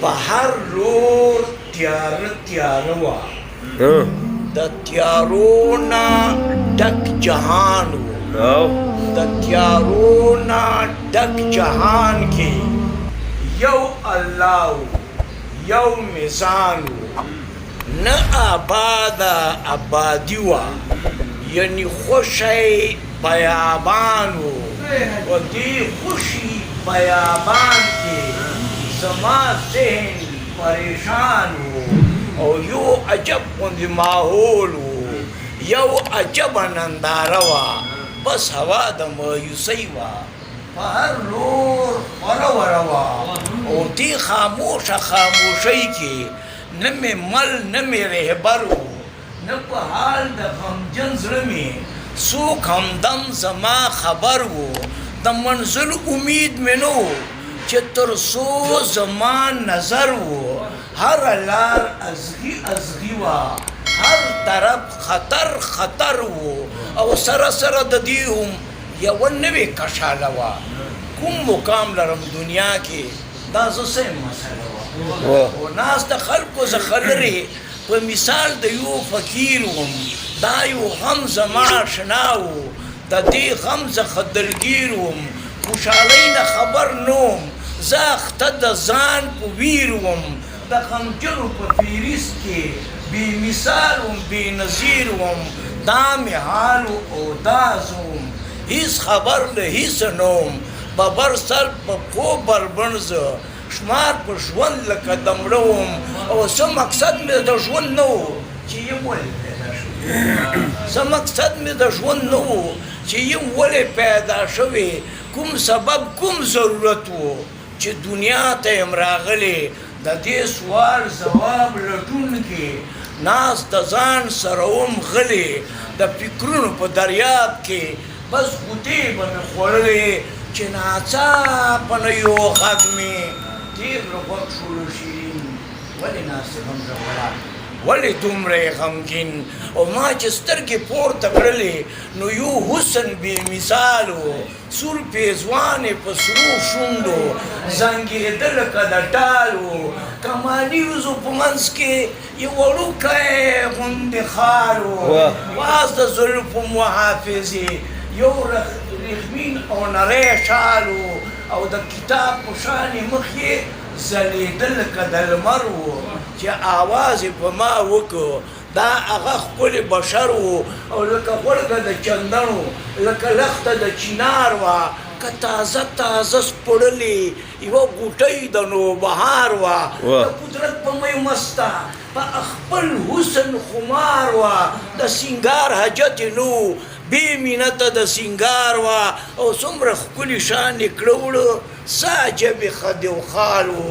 په هر لور تیاره تیاره وه د تیارو نه ډک جهان و د تیارو نه ډک جهان کې یو الله و یو میزان و نه آباده آبادي وه یعنی خوشی بیابان و دې خوشي بیابان کې زما ذهن پریشان و او یو عجب غوندې ماحول و یو عجبه ننداره وه بس هوا د مایوسۍ وه په هر لور خوره وره وه او دې خاموشه خاموشۍ کې نه مې مل نه مې رهبر و نه په حال د غمجن زړه مې څوک همدم زما خبر و د منزل امید مې نه و چې تر څو زما نظر و هر لار ازغي ازغي وه هر طرف خطر خطر و او سره سره د دې هم یوه نوې کشاله وه کوم مقام لرم دنیا کې دا زه څه مسله وه او ناسته خلکو څخه لرې په مثال د یو فقیر وم دا یو غم زما اشنا و د دې غم څخه دلګیر وم خوشحالۍ نه خبر نه وم زه اخته د ځان په ویر وم د غمجنو په فهرست کې بې مثال وم بې نظیر وم دا مې حال او دا زه وم هیڅ خبر له هیڅه نه وم ببر سر په پښو بربنډ زه شمار په ژوند لکه د مړه وم او څه مقصد مې د ژوند نه و چې یم ولې پیدا شوې څه مقصد مې د ژوند نه و چې یم ولې پیدا شوې کوم سبب کوم ضرورت و چې دنیا ته یم راغلی د دې سوال ځواب لټونکي ناست د ځان سره وم غلی د فکرونو په دریاب کې بس غوټې به مې خوړلې چې ناڅاپه نه یو غږ مې تیر له غوږ شولو شیرین ولې ناستې غمزوله ولې دومره یې غمګین او ما چې سترګې پورته کړلې نو یو حسن بې مثال و سور پیزوانې په سرو شونډو زنګېده لکه د ټال و کمالي وزو په منځ کې یو وړوکی غوندې خال و واز د زلفو محافظې یو رخمین او نری شال و او د کتاب په شانې مخ یې ځلېده لکه د لمر و چې آواز یې په ما وکړو دا هغه ښکلی بشر و او لکه غوړګه د چندن و لکه لخته د چینار وه که تازه تازه سپړلې یوه غوټۍ د نوبهار وه د قدرت په می مسته په خپل حسن خمار وه د سینګار حاجت یې نه و بې مینته د سینګار وه او څومره ښکلي شان یې کړه وړه څه عجبې خدې و خال و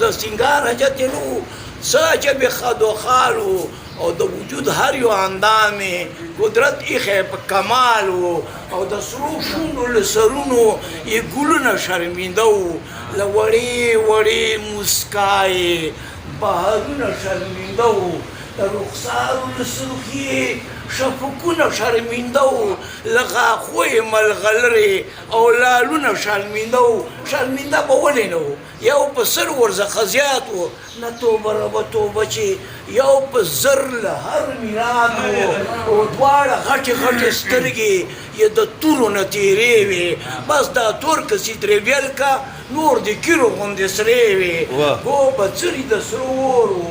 د سینګار حاجت یې نه و څه عجبې خد و خال و او د وجود هر یو اندام یې قدرت ایښی په کمال و او د سرو شونډو له سرونو یې ګلونه شرمېده و له وړې وړې موسکا یې بهرونه شرمېده و د رخسارو له سرخي یې شفقونه شرمېده و له غاښو یې ملغلرې او لالونه شرمېده و شرمېده به ولې نه و یو په سر ورڅخه زیات و نه توبه ربه توبه چې یو په زر له هر میرات و او دواړه غټې غټې سترګې یې د تورو نه تېرې وې بس دا تور کسي ترې بېل که نور د کیرو غوندې سرې وې ګو به څري د سرو اور و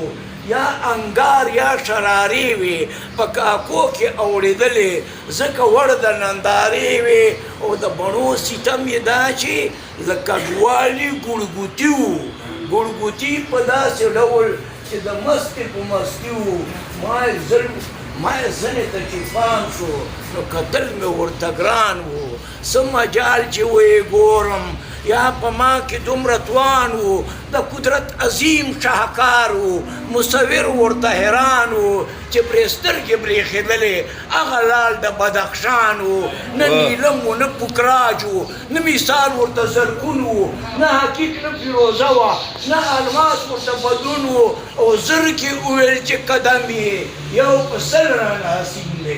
یا انګار یا شرارې وې په کاکو کې اورېدلې ځکه وړ د نندارې وې او د بڼو سیتم یې دا چې له کډوالي ګوړګوتي و ګوړګوتي په داسې ډول چې د مستې په مستي و ما یې ځنې ته چې پام شو نو کتل مې ورته ګران و څه مجال چې ویې ګورم یا په ما کې دومره توان و د قدرت عظیم شاهکار و مصور ورته حیران و چې پرې سترګې برېښېدلې هغه لال د بدخشان و نه نیلم و نه پوکراج و نه مثال ورته زرکون و نه حقیق نه فیروزه وه نه الماس ورته بدون و او زر کې وویل چې قدم یې یو په سل رانه حسین دی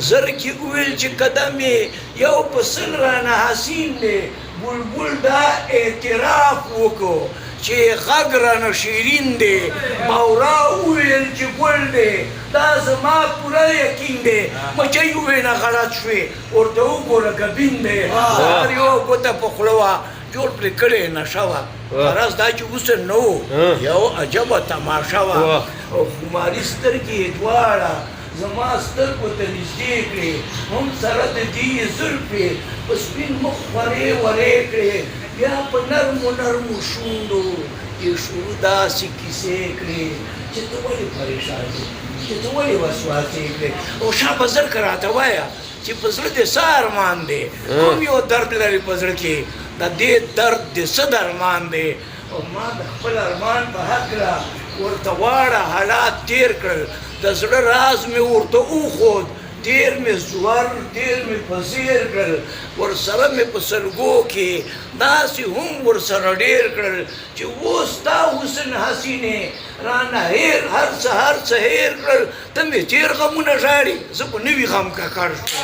زر کې وویل چې قدم یې یو په سل رانه حسین دی بلبل دا اعتراف وکړو چې غږ رانه شیرین دی بورا وویل چې ګل دی دا زما پوره یقین دی مچۍ وویله غلط شوې ورته وګوره ګبین دی هر یو ګوته په خوله وه جوړ پرې کړې نشه وه غرض دا چې اوس نه و یو عجبه تماشه وه او خماري سترګې یې دواړه زما سترګو ته نږدې کړې هم سره د دې یې زلفې په سپین مخ خورې ورې کړې بیا په نرمو نرمو شونډو یې شروع داسې کیسې کړې چې ته ولې پریشان یې چې ته ولې وسواسې کړې او شابه زرکه راته وایه چې په زړه دې څه ارمان دی کوم یو درد لري په زړه کې د دې درد دې څه درمان دی او ما د خپل ارمان په هکله ورته واړه حالات تیر کړل د زړه راز مې ورته وښود ډېر مې زور ډېر مې په ځیر کړل ورسره مې په سلګو کې داسې هم ورسره ډېر کړل چې اوس دا حسن حسینې رانه هېر هر څه هر څه هېر کړل ته مې تېر غمونه ژاړي زه په نوي غم ککړ شوم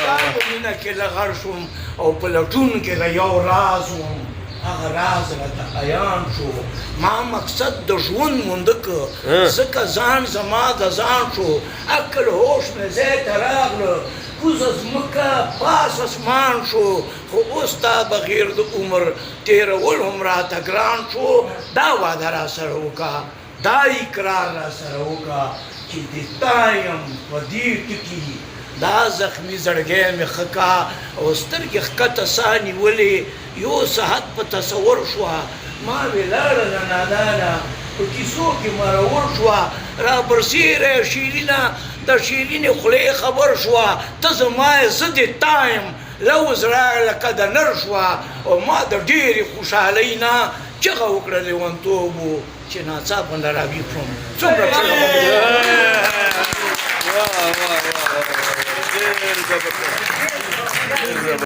ستا په مینه کې لغړ شوم او په لټون کې د یو راز وم هغه راز راته عیان شو ما مقصد د ژوند مونده که ځکه ځان زما د ځان شو عقل هوش مې ځای ته راغله کوزه ځمکه پاس اسمان شو خو اوس تا بغیر د عمر تېرول هم راته ګران شو دا واده را سره وکړه دا اقرار را سره وکړه چې د تا یم په دې ټکي دا زخمی زړګی مې ښه کا او سترګې ښکته ساه نیولې یو ساعت په تصور شوه ما وې لاړله نادانه په کیسو کې مرور شوه را برسېره شیرینه د شیرینې خولې خبر شوه ته زما یې زه دې تا یم لوز راغله لکه د نر شوه او ما د ډېرې خوشحالۍ نه چغه وکړه لیونتوب و چې ناڅاپه نه راویښ شوم څومره ښه